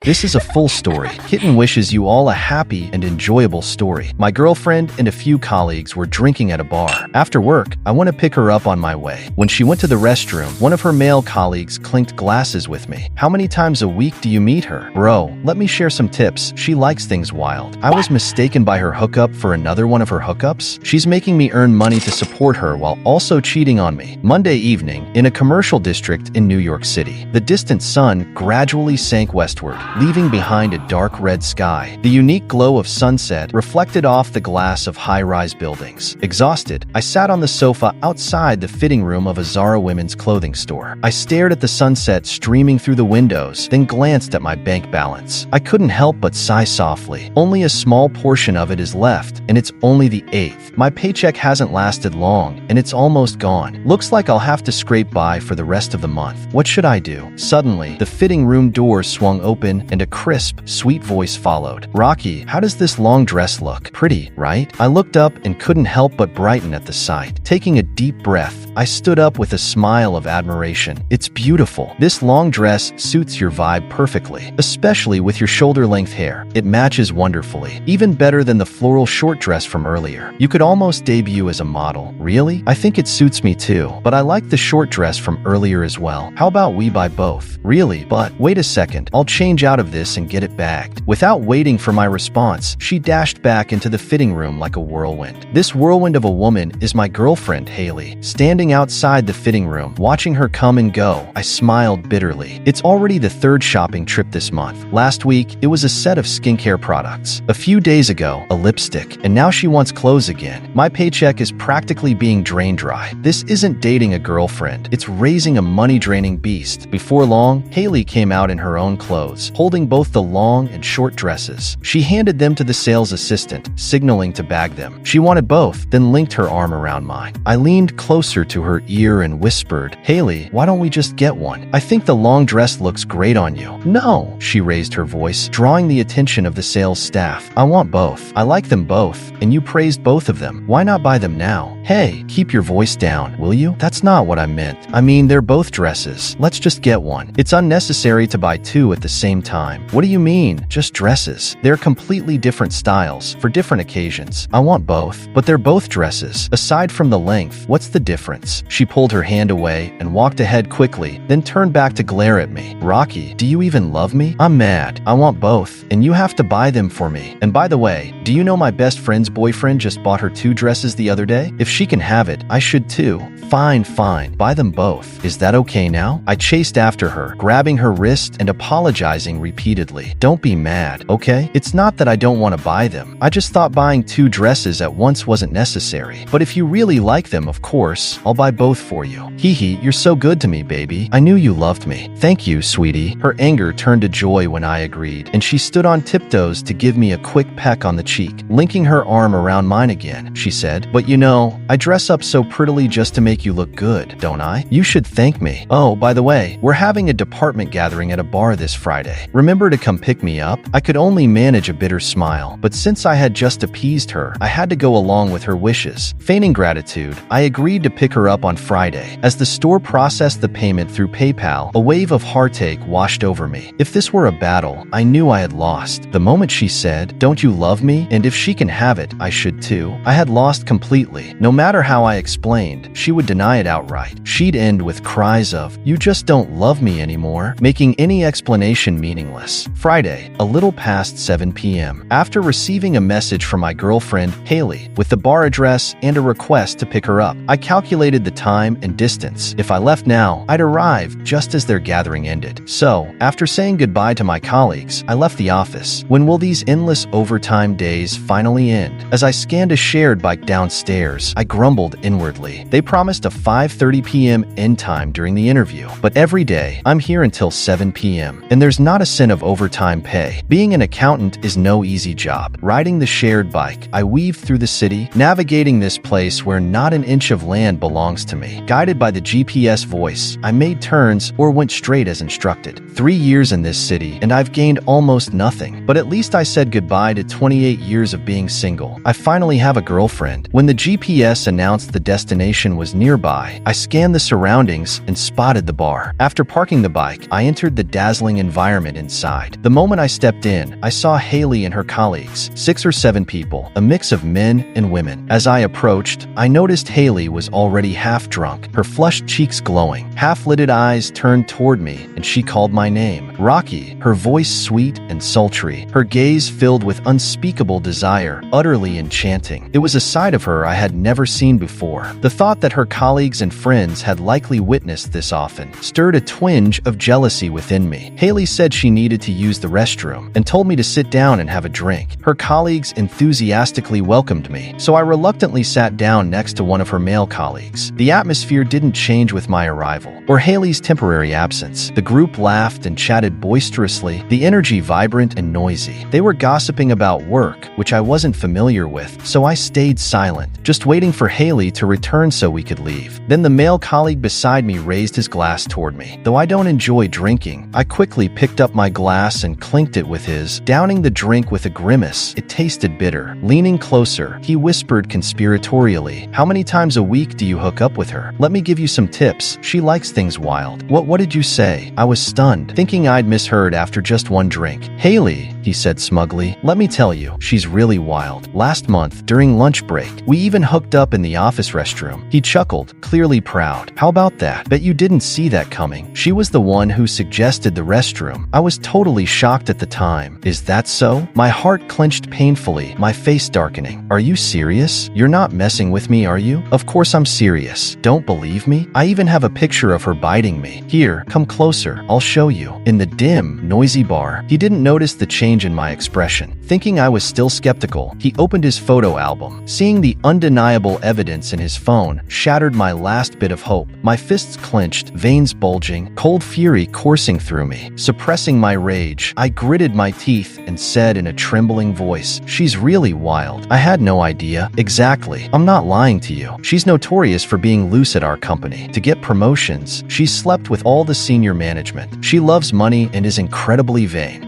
This is a full story. Kitten wishes you all a happy and enjoyable story. My girlfriend and a few colleagues were drinking at a bar. After work, I went to pick her up on my way. When she went to the restroom, one of her male colleagues clinked glasses with me. How many times a week do you meet her? Bro, let me share some tips. She likes things wild. I was mistaken by her hookup for another one of her hookups. She's making me earn money to support her while also cheating on me. Monday evening, in a commercial district in New York City, the distant sun gradually sank westward, leaving behind a dark red sky. The unique glow of sunset reflected off the glass of high-rise buildings. Exhausted, I sat on the sofa outside the fitting room of a Zara women's clothing store. I stared at the sunset streaming through the windows, then glanced at my bank balance. I couldn't help but sigh softly. Only a small portion of it is left, and it's only the 8th. My paycheck hasn't lasted long, and it's almost gone. Looks like I'll have to scrape by for the rest of the month. What should I do? Suddenly, the fitting room doors swung open, and a crisp, sweet voice followed. "Rocky, how does this long dress look? Pretty, right?" I looked up and couldn't help but brighten at the sight. Taking a deep breath, I stood up with a smile of admiration. "It's beautiful. This long dress suits your vibe perfectly, especially with your shoulder-length hair. It matches wonderfully, even better than the floral short dress from earlier. You could almost debut as a model." "Really? I think it suits me too, but I like the short dress from earlier as well. How about we buy both?" "Really? But wait a second. I'll change out of this and get it bagged." Without waiting for my response, she dashed back into the fitting room like a whirlwind. This whirlwind of a woman is my girlfriend, Hailey. Standing outside the fitting room, watching her come and go, I smiled bitterly. It's already the 3rd shopping trip this month. Last week, it was a set of skincare products. A few days ago, a lipstick. And now she wants clothes again. My paycheck is practically being drained dry. This isn't dating a girlfriend. It's raising a money-draining beast. Before long, Hailey came out in her own clothes, holding both the long and short dresses. She handed them to the sales assistant, signaling to bag them. She wanted both, then linked her arm around mine. I leaned closer to her ear and whispered, "Hailey, why don't we just get one? I think the long dress looks great on you." "No," she raised her voice, drawing the attention of the sales staff. "I want both. I like them both, and you praised both of them. Why not buy them now?" "Hey, keep your voice down, will you? That's not what I meant. I mean, they're both dresses. Let's just get one. It's unnecessary to buy two at the same time." "What do you mean? Just dresses. They're completely different styles, for different occasions. I want both, but they're both dresses. Aside from the length, what's the difference?" She pulled her hand away and walked ahead quickly, then turned back to glare at me. "Rocky, do you even love me? I'm mad. I want both, and you have to buy them for me. And by the way, do you know my best friend's boyfriend just bought her 2 dresses the other day? If she can have it, I should too." Fine. Buy them both. Is that okay now?" I chased after her, grabbing her wrist and apologizing repeatedly. "Don't be mad, okay? It's not that I don't want to buy them. I just thought buying 2 dresses at once wasn't necessary. But if you really like them, of course, I'll buy both for you." "Hee hee, you're so good to me, baby. I knew you loved me." "Thank you, sweetie." Her anger turned to joy when I agreed, and she stood on tiptoes to give me a quick peck on the cheek. Linking her arm around mine again, she said, "But you know, I dress up so prettily just to make you look good, don't I? You should thank me. Oh, by the way, we're having a department gathering at a bar this Friday. Remember to come pick me up?" I could only manage a bitter smile, but since I had just appeased her, I had to go along with her wishes. Feigning gratitude, I agreed to pick her up on Friday. As the store processed the payment through PayPal, a wave of heartache washed over me. If this were a battle, I knew I had lost. The moment she said, "Don't you love me? And if she can have it, I should too," I had lost completely. No matter how I explained, she would deny it outright. She'd end with cries of, "You just don't love me anymore," making any explanation meaningless. Friday, a little past 7 p.m. After receiving a message from my girlfriend, Hailey, with the bar address and a request to pick her up, I calculated the time and distance. If I left now, I'd arrive just as their gathering ended. So, after saying goodbye to my colleagues, I left the office. When will these endless overtime days finally end? As I scanned a shared bike downstairs, I grumbled inwardly. They promised a 5:30 p.m. end time during the interview, but every day, I'm here until 7 p.m., and there's not a cent of overtime pay. Being an accountant is no easy job. Riding the shared bike, I weaved through the city, navigating this place where not an inch of land belongs to me. Guided by the GPS voice, I made turns or went straight as instructed. 3 years in this city, and I've gained almost nothing. But at least I said goodbye to 28 years of being single. I finally have a girlfriend. When the GPS announced the destination was nearby, I scanned the surroundings and spotted the bar. After parking the bike, I entered the dazzling environment excitement inside. The moment I stepped in, I saw Hailey and her colleagues, 6 or 7 people, a mix of men and women. As I approached, I noticed Hailey was already half drunk, her flushed cheeks glowing, half-lidded eyes turned toward me, and she called my name. Rocky, her voice sweet and sultry, her gaze filled with unspeakable desire, utterly enchanting. It was a side of her I had never seen before. The thought that her colleagues and friends had likely witnessed this often stirred a twinge of jealousy within me. Hailey said she needed to use the restroom and told me to sit down and have a drink. Her colleagues enthusiastically welcomed me, so I reluctantly sat down next to one of her male colleagues. The atmosphere didn't change with my arrival or Hailey's temporary absence. The group laughed and chatted boisterously, the energy vibrant and noisy. They were gossiping about work, which I wasn't familiar with, so I stayed silent, just waiting for Hailey to return so we could leave. Then the male colleague beside me raised his glass toward me. Though I don't enjoy drinking, I quickly picked up my glass and clinked it with his, downing the drink with a grimace. It tasted bitter. Leaning closer, he whispered conspiratorially, "How many times a week do you hook up with her? Let me give you some tips. She likes things wild." What did you say? I was stunned, thinking I'd misheard after just one drink. "Hailey," he said smugly, "let me tell you, she's really wild. Last month, during lunch break, we even hooked up in the office restroom." He chuckled, clearly proud. "How about that? Bet you didn't see that coming. She was the one who suggested the restroom." I was totally shocked at the time. "Is that so?" My heart clenched painfully, my face darkening. "Are you serious? You're not messing with me, are you?" "Of course I'm serious. Don't believe me? I even have a picture of her biting me. Here, come closer. I'll show you." In the dim, noisy bar, he didn't notice the change in my expression. Thinking I was still skeptical, he opened his photo album. Seeing the undeniable evidence in his phone shattered my last bit of hope. My fists clenched, veins bulging, cold fury coursing through me. Suppressing my rage, I gritted my teeth and said in a trembling voice, "She's really wild. I had no idea." "Exactly. I'm not lying to you. She's notorious for being loose at our company. To get promotions, she's slept with all the senior management. She loves money and is incredibly vain.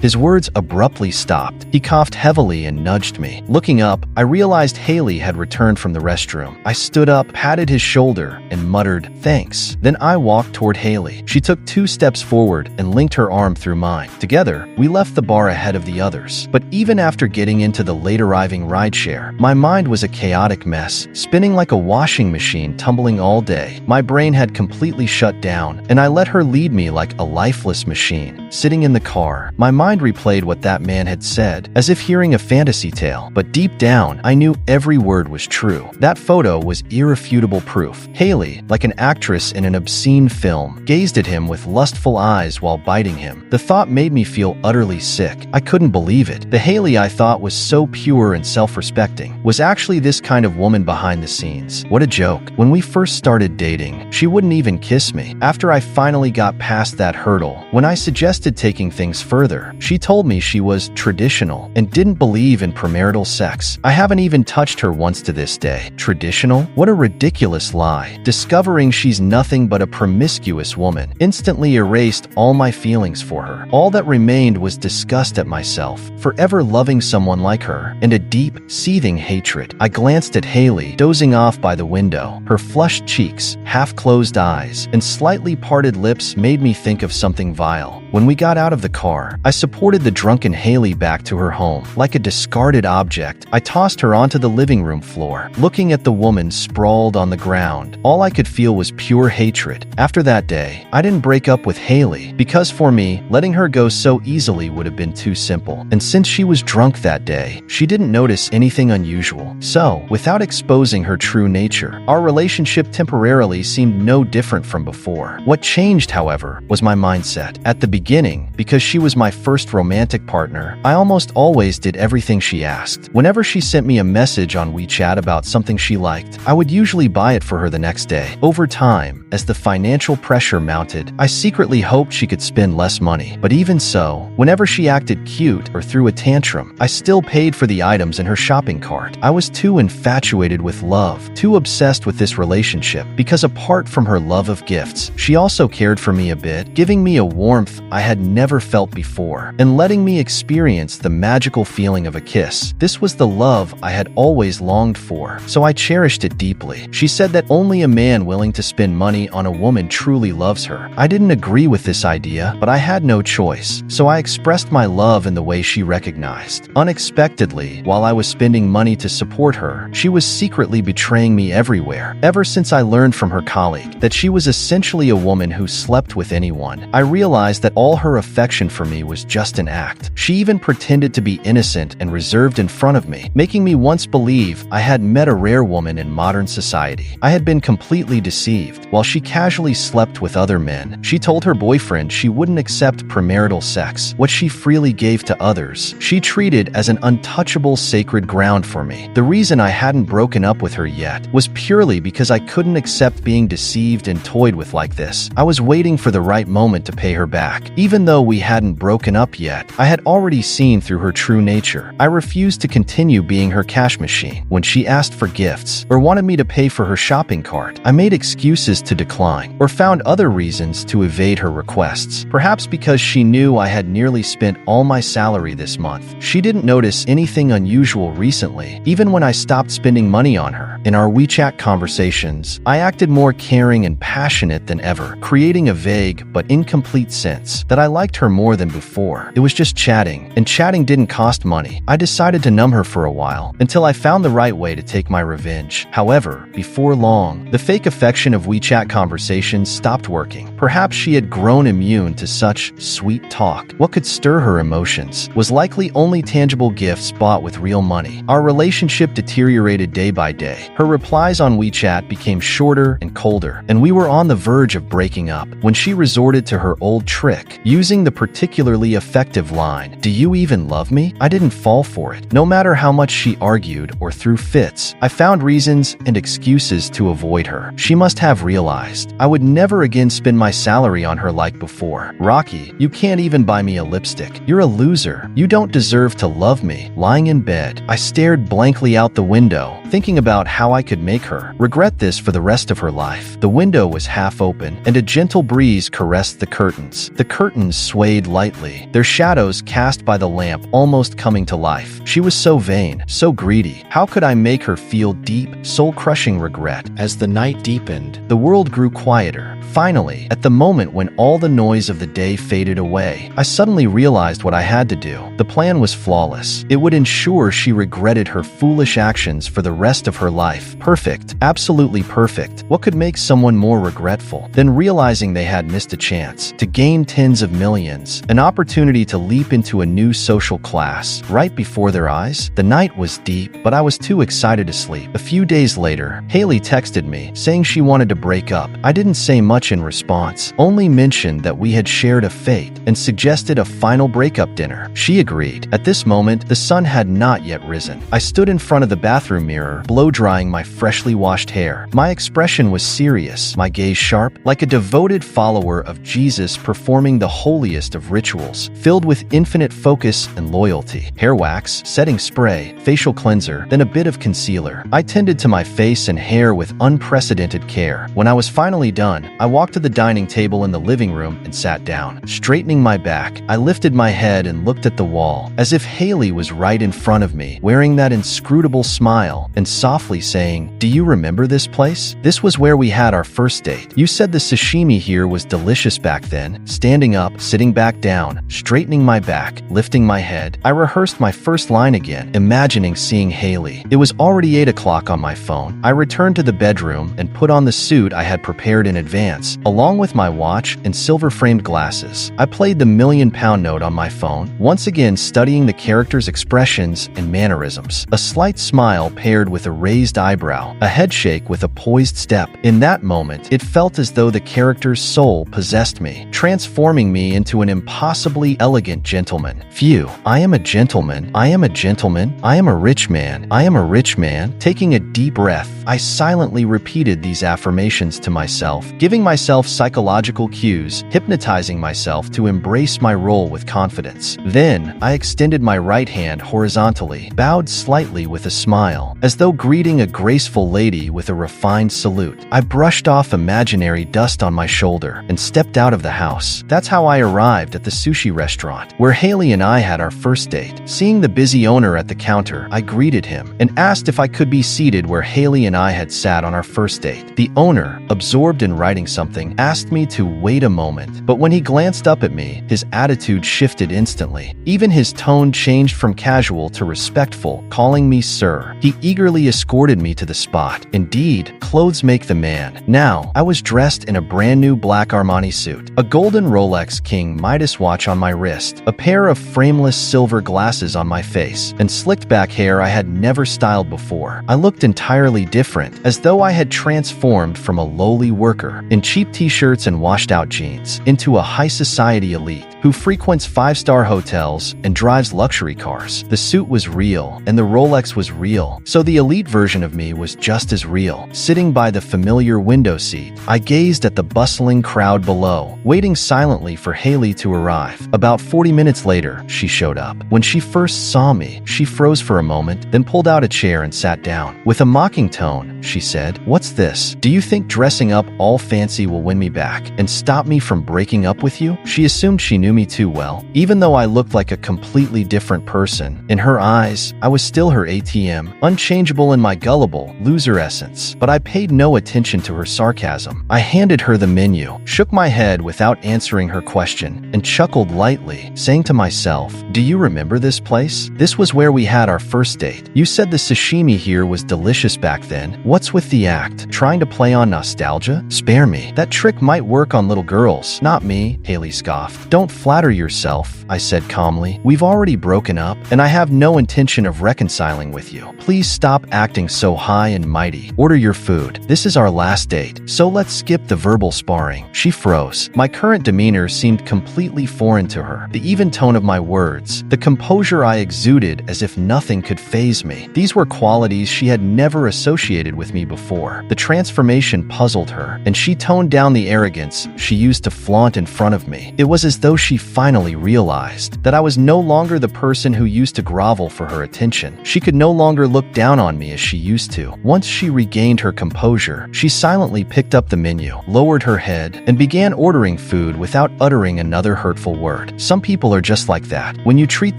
His words abruptly stopped. He coughed heavily and nudged me. Looking up, I realized Hailey had returned from the restroom. I stood up, patted his shoulder, and muttered, "Thanks." Then I walked toward Hailey. She took 2 steps forward and linked her arm through mine. Together, we left the bar ahead of the others. But even after getting into the late-arriving rideshare, my mind was a chaotic mess, spinning like a washing machine tumbling all day. My brain had completely shut down, and I let her lead me like a lifeless machine. Sitting in the car, my mind replayed what that man had said, as if hearing a fantasy tale. But deep down, I knew every word was true. That photo was irrefutable proof. Hailey, like an actress in an obscene film, gazed at him with lustful eyes while biting him. The thought made me feel utterly sick. I couldn't believe it. The Hailey I thought was so pure and self-respecting was actually this kind of woman behind the scenes. What a joke. When we first started dating, she wouldn't even kiss me. After I finally got past that hurdle, when I suggested taking things further, she told me she was traditional and didn't believe in premarital sex. I haven't even touched her once to this day. Traditional? What a ridiculous lie. Discovering she's nothing but a promiscuous woman instantly erased all my feelings for her. All that remained was disgust at myself for ever loving someone like her, and a deep, seething hatred. I glanced at Hailey, dozing off by the window. Her flushed cheeks, half-closed eyes, and slightly parted lips made me think of something vile. When we got out of the car, I supported the drunken Hailey back to her home. Like a discarded object, I tossed her onto the living room floor. Looking at the woman sprawled on the ground, all I could feel was pure hatred. After that day, I didn't break up with Hailey, because for me, letting her go so easily would have been too simple. And since she was drunk that day, she didn't notice anything unusual. So, without exposing her true nature, our relationship temporarily seemed no different from before. What changed, however, was my mindset. At the beginning, because she was my first romantic partner, I almost always did everything she asked. Whenever she sent me a message on WeChat about something she liked, I would usually buy it for her the next day. Over time, as the financial pressure mounted, I secretly hoped she could spend less money. But even so, whenever she acted cute or threw a tantrum, I still paid for the items in her shopping cart. I was too infatuated with love, too obsessed with this relationship, because apart from her love of gifts, she also cared for me a bit, giving me a warmth I had never felt before, and letting me experience the magical feeling of a kiss. This was the love I had always longed for, so I cherished it deeply. She said that only a man willing to spend money on a woman truly loves her. I didn't agree with this idea, but I I had no choice, so I expressed my love in the way she recognized. Unexpectedly, while I was spending money to support her, she was secretly betraying me everywhere. Ever since I learned from her colleague that she was essentially a woman who slept with anyone, I realized that all her affection for me was just an act. She even pretended to be innocent and reserved in front of me, making me once believe I had met a rare woman in modern society. I had been completely deceived. While she casually slept with other men, she told her boyfriend she wouldn't accept premarital sex, what she freely gave to others. She treated as an untouchable sacred ground for me. The reason I hadn't broken up with her yet was purely because I couldn't accept being deceived and toyed with like this. I was waiting for the right moment to pay her back. Even though we hadn't broken up yet, I had already seen through her true nature. I refused to continue being her cash machine. When she asked for gifts or wanted me to pay for her shopping cart, I made excuses to decline or found other reasons to evade her requests. Perhaps because she knew I had nearly spent all my salary this month. She didn't notice anything unusual recently, even when I stopped spending money on her. In our WeChat conversations, I acted more caring and passionate than ever, creating a vague but incomplete sense that I liked her more than before. It was just chatting, and chatting didn't cost money. I decided to numb her for a while, until I found the right way to take my revenge. However, before long, the fake affection of WeChat conversations stopped working. Perhaps she had grown immune to such sweet talk. What could stir her emotions was likely only tangible gifts bought with real money. Our relationship deteriorated day by day. Her replies on WeChat became shorter and colder, and we were on the verge of breaking up when she resorted to her old trick, using the particularly effective line, "Do you even love me?" I didn't fall for it. No matter how much she argued or threw fits, I found reasons and excuses to avoid her. She must have realized I would never again spend my salary on her like before. "Rocky, you can't even buy me a lipstick. You're a loser. You don't deserve to love me." Lying in bed, I stared blankly out the window, thinking about how I could make her regret this for the rest of her life. The window was half open, and a gentle breeze caressed the curtains. The curtains swayed lightly, their shadows cast by the lamp almost coming to life. She was so vain, so greedy. How could I make her feel deep, soul-crushing regret? As the night deepened, the world grew quieter. Finally, at the moment when all the noise of the day faded away, I suddenly realized what I had to do. The plan was flawless. It would ensure she regretted her foolish actions for the rest of her life. Perfect. Absolutely perfect. What could make someone more regretful than realizing they had missed a chance to gain tens of millions, an opportunity to leap into a new social class right before their eyes? The night was deep, but I was too excited to sleep. A few days later, Hailey texted me, saying she wanted to break up. I didn't say much in response, only mentioned that we had shared a fate and suggested a final breakup dinner. She agreed. At this moment, the sun had not yet risen. I stood in front of the bathroom mirror, blow-drying my freshly washed hair. My expression was serious, my gaze sharp, like a devoted follower of Jesus performing the holiest of rituals, filled with infinite focus and loyalty. Hair wax, setting spray, facial cleanser, then a bit of concealer. I tended to my face and hair with unprecedented care. When I was finally done, I walked to the dining table in the living room and sat down. Straightening my back, I lifted my head and looked at the wall, as if Hailey was right in front of me, wearing that inscrutable smile, and softly saying, "Do you remember this place? This was where we had our first date. You said the sashimi here was delicious back then." Standing up, sitting back down, straightening my back, lifting my head, I rehearsed my first line again, imagining seeing Hailey. It was already 8 o'clock on my phone. I returned to the bedroom and put on the suit I had prepared in advance, along with my watch and silver-framed glasses. I played the £1,000,000 note on my phone, once again studying the character's expressions and mannerisms. A slight smile paired with a raised eyebrow, a headshake with a poised step. In that moment, it felt as though the character's soul possessed me, transforming me into an impossibly elegant gentleman. Phew, I am a gentleman. I am a gentleman. I am a rich man. I am a rich man. Taking a deep breath, I silently repeated these affirmations to myself, giving myself psychological cues, hypnotizing myself to embrace my role with confidence. Then, I extended my right hand horizontally, bowed slightly with a smile, as though greeting a graceful lady with a refined salute. I brushed off imaginary dust on my shoulder and stepped out of the house. That's how I arrived at the sushi restaurant, where Hailey and I had our first date. Seeing the busy owner at the counter, I greeted him and asked if I could be seated where Hailey and I had sat on our first date. The owner, absorbed in writing something, asked me to wait a moment, but when he glanced up at me, his attitude shifted instantly. Even his tone changed from casual to respectful, calling me sir. He eagerly escorted me to the spot. Indeed, clothes make the man. Now, I was dressed in a brand new black Armani suit, a golden Rolex King Midas watch on my wrist, a pair of frameless silver glasses on my face, and slicked back hair I had never styled before. I looked entirely different, as though I had transformed from a lowly worker in cheap t-shirts and washed-out jeans into a high-society elite who frequents five-star hotels and drives luxury cars. The suit was real, and the Rolex was real, so the elite version of me was just as real. Sitting by the familiar window seat, I gazed at the bustling crowd below, waiting silently for Hailey to arrive. About 40 minutes later, she showed up. When she first saw me, she froze for a moment, then pulled out a chair and sat down. With a mocking tone, she said, "What's this? Do you think dressing up all fancy will win me back and stop me from breaking up with you?" She assumed she knew me too well. Even though I looked like a completely different person, in her eyes, I was still her ATM, unchangeable in my gullible, loser essence. But I paid no attention to her sarcasm. I handed her the menu, shook my head without answering her question, and chuckled lightly, saying to myself, "Do you remember this place? This was where we had our first date. You said the sashimi here was delicious back then. What's with the act? Trying to play on nostalgia? Spare me. That trick might work on little girls, not me," Hailey scoffed. "Don't flatter yourself," I said calmly. "We've already broken up, and I have no intention of reconciling with you. Please stop acting so high and mighty. Order your food. This is our last date, so let's skip the verbal sparring." She froze. My current demeanor seemed completely foreign to her. The even tone of my words, the composure I exuded as if nothing could faze me. These were qualities she had never associated with me before. The transformation puzzled her, and she toned down the arrogance she used to flaunt in front of me. It was as though she finally realized that I was no longer the person who used to grovel for her attention. She could no longer look down on me as she used to. Once she regained her composure, she silently picked up the menu, lowered her head, and began ordering food without uttering another hurtful word. Some people are just like that. When you treat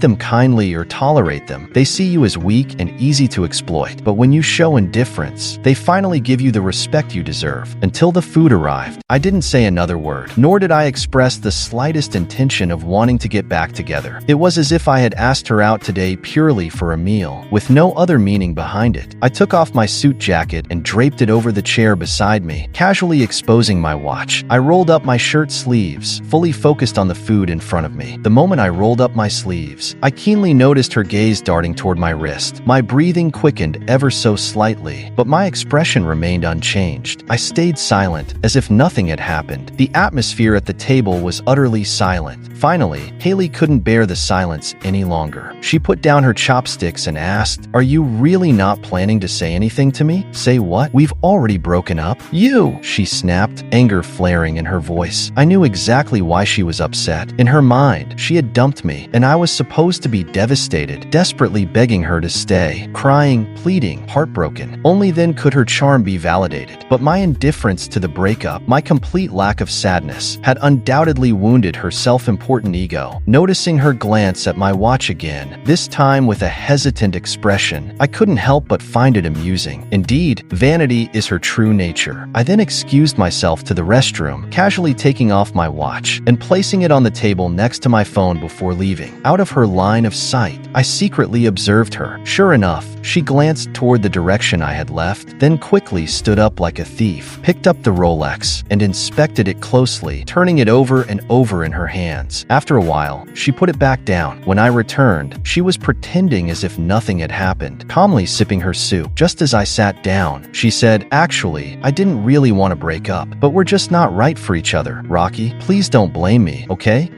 them kindly or tolerate them, they see you as weak and easy to exploit. But when you show indifference, they finally give you the respect you deserve. Until the food arrived, I didn't say another word, nor did I express the slightest intention of wanting to get back together. It was as if I had asked her out today purely for a meal, with no other meaning behind it. I took off my suit jacket and draped it over the chair beside me, casually exposing my watch. I rolled up my shirt sleeves, fully focused on the food in front of me. The moment I rolled up my sleeves, I keenly noticed her gaze darting toward my wrist. My breathing quickened ever so slightly, but my expression remained unchanged. I stayed silent, as if nothing had happened. The atmosphere at the table was utterly silent. Finally, Hailey couldn't bear the silence any longer. She put down her chopsticks and asked, "Are you really not planning to say anything to me?" "Say what? We've already broken up." "You!" she snapped, anger flaring in her voice. I knew exactly why she was upset. In her mind, she had dumped me, and I was supposed to be devastated, desperately begging her to stay, crying, pleading, heartbroken. Only then could her charm be validated. But my indifference to the breakup, my complete lack of sadness, had undoubtedly wounded her self-important ego. Noticing her glance at my watch again, this time with a hesitant expression, I couldn't help but find it amusing. Indeed, vanity is her true nature. I then excused myself to the restroom, casually taking off my watch and placing it on the table next to my phone before leaving. Out of her line of sight, I secretly observed her. Sure enough, she glanced toward the direction I had left, then quickly stood up like a thief, picked up the Rolex, and inspected it closely, turning it over and over in her hands. After a while, she put it back down. When I returned, she was pretending as if nothing had happened, calmly sipping her soup. Just as I sat down, she said, "Actually, I didn't really want to break up, but we're just not right for each other. Rocky, please don't blame me, okay?"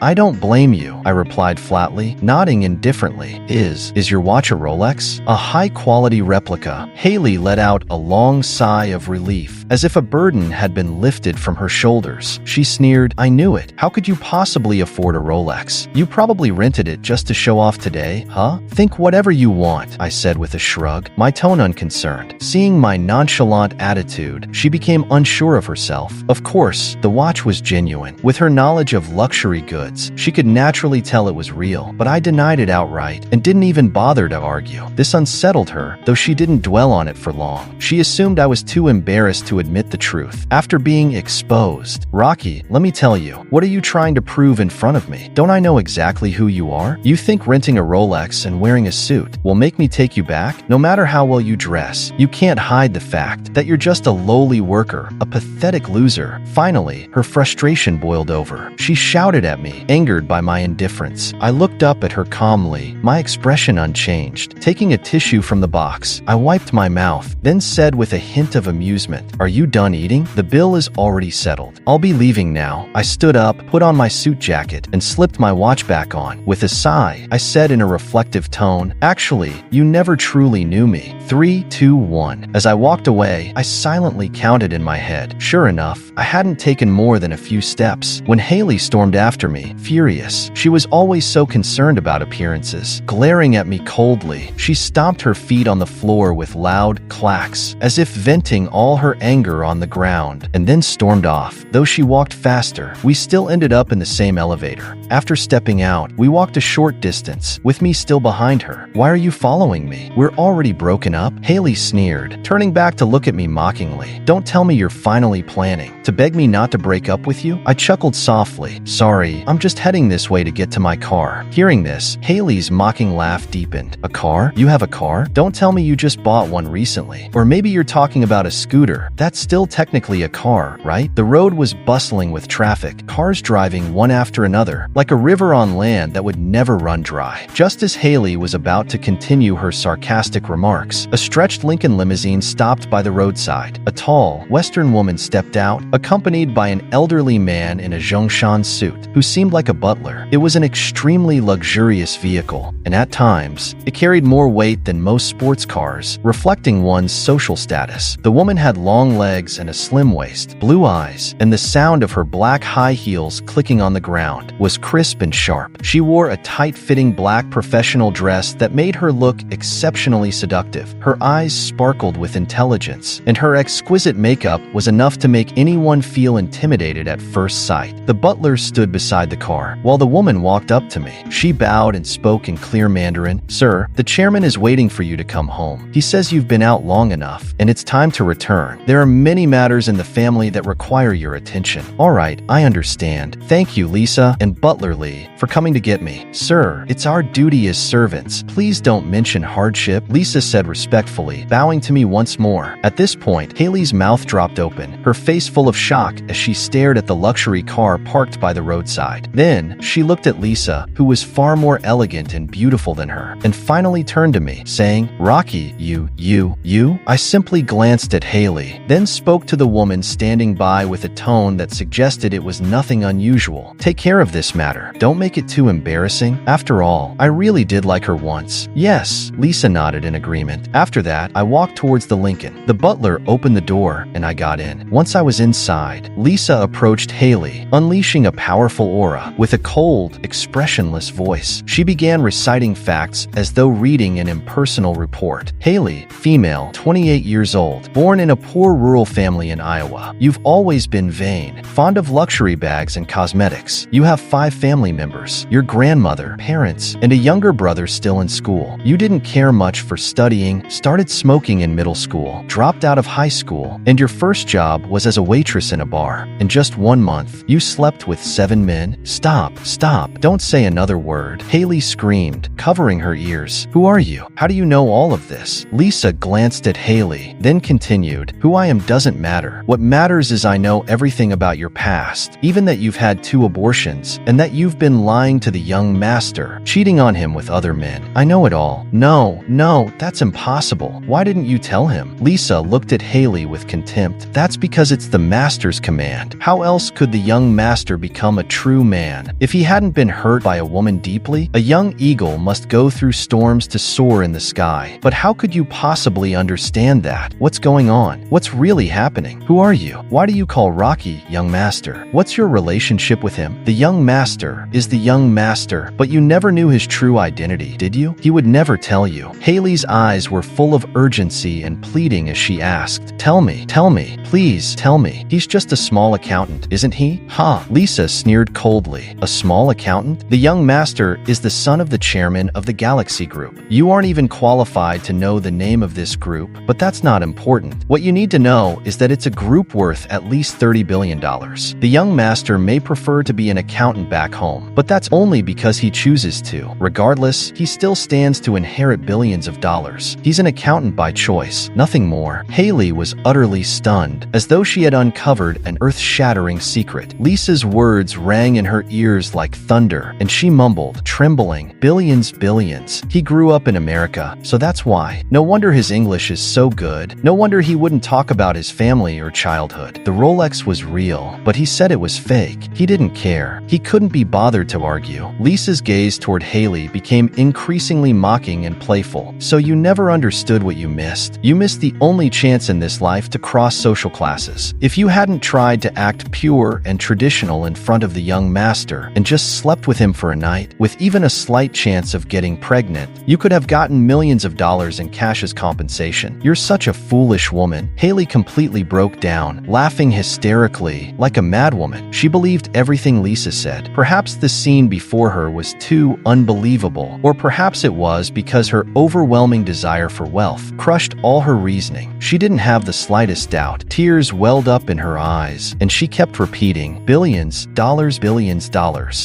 I don't blame you," I replied flatly, nodding indifferently. Is your watch a Rolex?" "A high-quality replica." Hailey let out a long sigh of relief, as if a burden had been lifted from her shoulders. She sneered, "I knew it. How could you possibly afford a Rolex? You probably rented it just to show off today, huh?" "Think whatever you want," I said with a shrug. My my tone unconcerned. Seeing my nonchalant attitude, she became unsure of herself. Of course, the watch was genuine. With her knowledge of luxury goods, she could naturally tell it was real, but I denied it outright and didn't even bother to argue. This unsettled her, though she didn't dwell on it for long. She assumed I was too embarrassed to admit the truth. After being exposed, Rocky, let me tell you, what are you trying to prove in front of me? Don't I know exactly who you are? You think renting a Rolex and wearing a suit will make me take you back? No matter how well you dress, you can't hide the fact that you're just a lowly worker, a pathetic loser. Finally, her frustration boiled over. She shouted at me, angered by my indifference. I looked up at her calmly, my expression unchanged. Taking a tissue from the box, I wiped my mouth, then said with a hint of amusement, "Are you done eating? The bill is already settled. I'll be leaving now." I stood up, put on my suit jacket, and slipped my watch back on. With a sigh, I said in a reflective tone, "Actually, you never truly knew me." 3, 2, 1. As I walked away, I silently counted in my head. Sure enough, I hadn't taken more than a few steps when Hailey stormed after me, furious. She was always so concerned about appearances. Glaring at me coldly, she stomped her feet on the floor with loud clacks, as if venting all her anger on the ground, and then stormed off. Though she walked faster, we still ended up in the same elevator. After stepping out, we walked a short distance, with me still behind her. "Why are you following me? We're already broken up?" Hailey sneered, turning back to look at me mockingly. "Don't tell me you're finally planning to beg me not to break up with you?" I chuckled softly. "Sorry, I'm just heading this way to get to my car." Hearing this, Hailey's mocking laugh deepened. "A car? You have a car? Don't tell me you just bought one recently. Or maybe you're talking about a scooter. That's still technically a car, right?" The road was bustling with traffic, cars driving one after another, like a river on land that would never run dry. Just as Hailey was about to continue her sarcastic remarks, a stretched Lincoln limousine stopped by the roadside. A tall, Western woman stepped out, accompanied by an elderly man in a Zhongshan suit, who seemed like a butler. It was an extremely luxurious vehicle, and at times, it carried more weight than most sports cars, reflecting one's social status. The woman had long legs and a slim waist, blue eyes, and the sound of her black high heels clicking on the ground was crisp and sharp. She wore a tight-fitting black professional dress that made her look exceptionally seductive. Her eyes sparkled with intelligence, and her exquisite makeup was enough to make anyone feel intimidated at first sight. The butler stood beside the car, while the woman walked up to me. She bowed and spoke in clear Mandarin. "Sir, the chairman is waiting for you to come home. He says you've been out long enough, and it's time to return. There are many matters in the family that require your attention." "All right, I understand. Thank you, Lisa and Butler Lee, for coming to get me." "Sir, it's our duty as servants. Please don't mention hardship," Lisa said respectfully, bowing to me once more. At this point, Hailey's mouth dropped open, her face full of shock as she stared at the luxury car parked by the roadside. Then, she looked at Lisa, who was far more elegant and beautiful than her, and finally turned to me, saying, "Rocky, you. I simply glanced at Hailey, then spoke to the woman standing by with a tone that suggested it was nothing unusual. "Take care of this matter. Don't make it too embarrassing. After all, I really did like her once." "Yes," Lisa nodded in agreement. After that, I walked towards the Lincoln. The butler opened the door, and I got in. Once I was inside, Lisa approached Hailey, unleashing a powerful aura. With a cold, expressionless voice, she began reciting facts as though reading an impersonal report. "Hailey, female, 28 years old, born in a poor rural family in Iowa. You've always been vain, fond of luxury bags and cosmetics. You have 5 family members, your grandmother, parents, and a younger brother still in school. You didn't care much for studying, started smoking in middle school, dropped out of high school, and your first job was as a waitress in a bar. In just 1 month, you slept with 7 men." Stop, don't say another word," Hailey screamed, covering her ears. "Who are you? How do you know all of this?" Lisa glanced at Hailey, then continued, "Who I am doesn't matter. What matters is I know everything about your past, even that you've had 2 abortions, and that you've been lying to the young master, cheating on him with other men. I know it all." No, that's impossible. Why didn't you tell him?" Lisa looked at Hailey with contempt. "That's because it's the master's command. How else could the young master become a true man? If he hadn't been hurt by a woman deeply, a young eagle must go through storms to soar in the sky. But how could you possibly understand that? What's going on? What's really happening? Who are you? Why do you call Rocky young master? What's your relationship with him? The young master is the young master, but you never knew his true identity, did you? He would never tell you." Hailey's eyes eyes were full of urgency and pleading as she asked, tell me, please tell me. He's just a small accountant, isn't he? Ha! Lisa sneered coldly. A small accountant? The young master is the son of the chairman of the Galaxy Group. You aren't even qualified to know the name of this group, but that's not important. What you need to know is that it's a group worth at least $30 billion. The young master may prefer to be an accountant back home, but that's only because he chooses to. Regardless, he still stands to inherit billions of dollars. He's an accountant by choice, nothing more. Hailey was utterly stunned, as though she had uncovered an earth-shattering secret. Lisa's words rang in her ears like thunder, and she mumbled, trembling, billions. He grew up in America, so that's why. No wonder his English is so good. No wonder he wouldn't talk about his family or childhood. The Rolex was real, but he said it was fake. He didn't care. He couldn't be bothered to argue. Lisa's gaze toward Hailey became increasingly mocking and playful. So you never understood what you missed. You missed the only chance in this life to cross social classes. If you hadn't tried to act pure and traditional in front of the young master and just slept with him for a night, with even a slight chance of getting pregnant, you could have gotten millions of dollars in cash as compensation. You're such a foolish woman. Hailey completely broke down, laughing hysterically, like a madwoman. She believed everything Lisa said. Perhaps the scene before her was too unbelievable, or perhaps it was because her overwhelming desire for wealth crushed all her reasoning. She didn't have the slightest doubt. Tears welled up in her eyes, and she kept repeating, billions, dollars,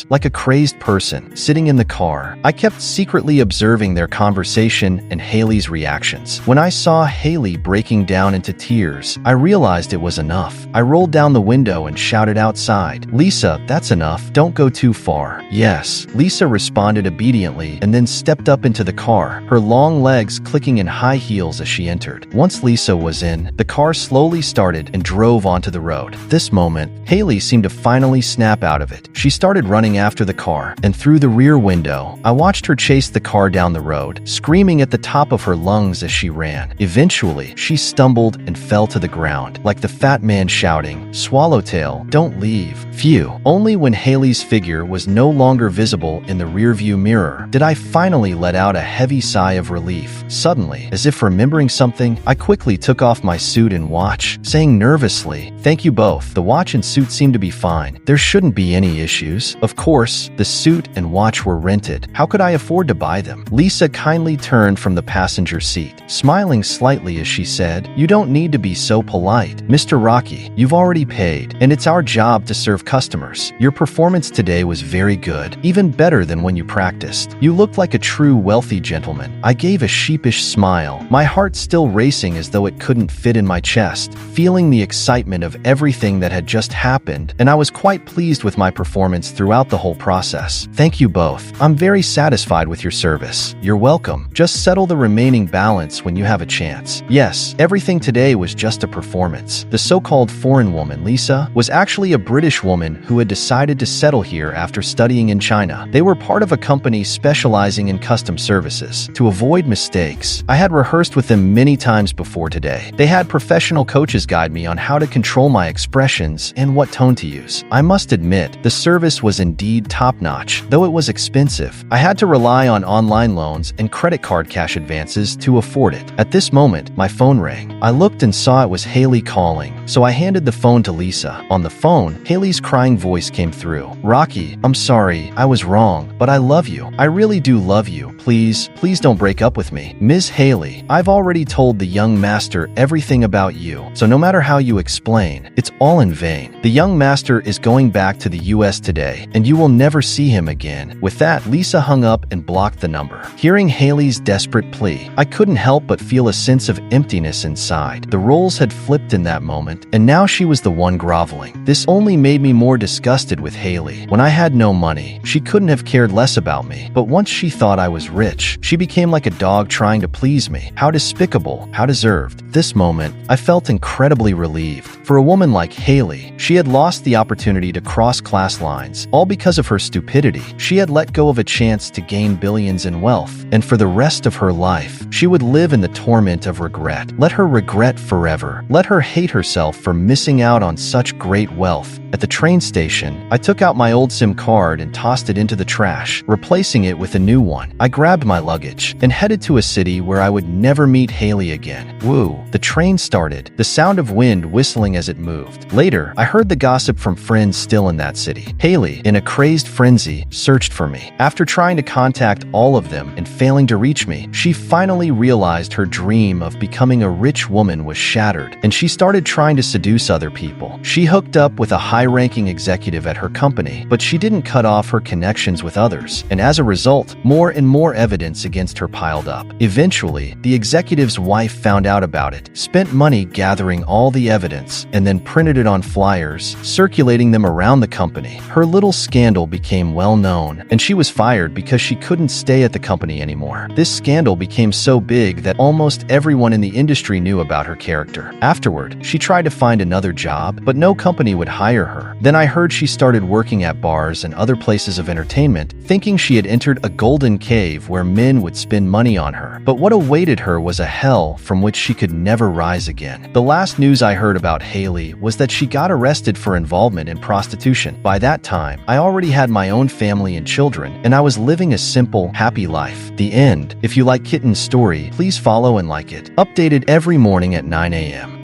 like a crazed person, sitting in the car. I kept secretly observing their conversation and Hailey's reactions. When I saw Hailey breaking down into tears, I realized it was enough. I rolled down the window and shouted outside, Lisa, that's enough. Don't go too far. Yes, Lisa responded obediently and then stepped up into the car, her long legs clicking in high heels as she entered. Once Lisa was in, the car slowly started and drove onto the road. This moment, Hailey seemed to finally snap out of it. She started running after the car, and through the rear window, I watched her chase the car down the road, screaming at the top of her lungs as she ran. Eventually, she stumbled and fell to the ground, like the fat man shouting, Swallowtail, don't leave. Phew. Only when Hailey's figure was no longer visible in the rearview mirror did I finally let out a heavy sigh of relief. Suddenly, as if remembering something, I quickly took off my suit and watch, saying nervously, thank you both. The watch and suit seemed to be fine. There shouldn't be any issues. Of course, the suit and watch were rented. How could I afford to buy them? Lisa kindly turned from the passenger seat, smiling slightly as she said, you don't need to be so polite. Mr. Rocky, you've already paid, and it's our job to serve customers. Your performance today was very good, even better than when you practiced. You looked like a true wealthy gentleman. I gave a sheepish smile, my heart still racing as though it couldn't fit in my chest, feeling the excitement of everything that had just happened, and I was quite pleased with my performance throughout the whole process. Thank you both. I'm very satisfied with your service. You're welcome. Just settle the remaining balance when you have a chance. Yes, everything today was just a performance. The so-called foreign woman, Lisa, was actually a British woman who had decided to settle here after studying in China. They were part of a company specializing in custom services. To avoid mistakes, I had rehearsed with them many times before today. They had professional coaches guide me on how to control my expressions and what tone to use. I must admit, the service was indeed top-notch, though it was expensive. I had to rely on online loans and credit card cash advances to afford it. At this moment, my phone rang. I looked and saw it was Hailey calling, so I handed the phone to Lisa. On the phone, Hailey's crying voice came through. Rocky, I'm sorry, I was wrong, but I love you. I really do love you. Please don't break up with me. Ms. Hailey, I've already told the young master everything about you, so no matter how you explain, it's all in vain. The young master is going back to the US today, and you will never see him again. With that, Lisa hung up and blocked the number. Hearing Hailey's desperate plea, I couldn't help but feel a sense of emptiness inside. The roles had flipped in that moment, and now she was the one groveling. This only made me more disgusted with Hailey. When I had no money, she couldn't have cared less about me, but once she thought I was rich, she became like a dog trying to please me. How despicable, how deserved. This moment, I felt incredibly relieved. For a woman like Hailey, she had lost the opportunity to cross class lines, all because of her stupidity. She had let go of a chance to gain billions in wealth, and for the rest of her life, she would live in the torment of regret. Let her regret forever. Let her hate herself for missing out on such great wealth. At the train station, I took out my old SIM card and tossed it into the trash, replacing it with a new one. I grabbed my luggage and headed to a city where I would never meet Hailey again. Woo. The train started, the sound of wind whistling as it moved. Later, I heard the gossip from friends still in that city. Hailey, in a crazed frenzy, searched for me. After trying to contact all of them and failing to reach me, she finally realized her dream of becoming a rich woman was shattered, and she started trying to seduce other people. She hooked up with a high-ranking executive at her company, but she didn't cut off her connections with others, and as a result, more and more evidence against her piled up. Eventually, the executive's wife found out about it, spent money gathering all the evidence, and then printed it on flyers, circulating them around the company. Her little scandal became well known, and she was fired because she couldn't stay at the company anymore. This scandal became so big that almost everyone in the industry knew about her character. Afterward, she tried to find another job, but no company would hire her. Then I heard she started working at bars and other places of entertainment, thinking she had entered a golden cave where men would spend money on her. But what awaited her was a hell from which she could never rise again. The last news I heard about Hailey was that she got arrested for involvement in prostitution. By that time, I already had my own family and children, and I was living a simple, happy life. The end. If you like Kitten's story, please follow and like it. Updated every morning at 9 a.m.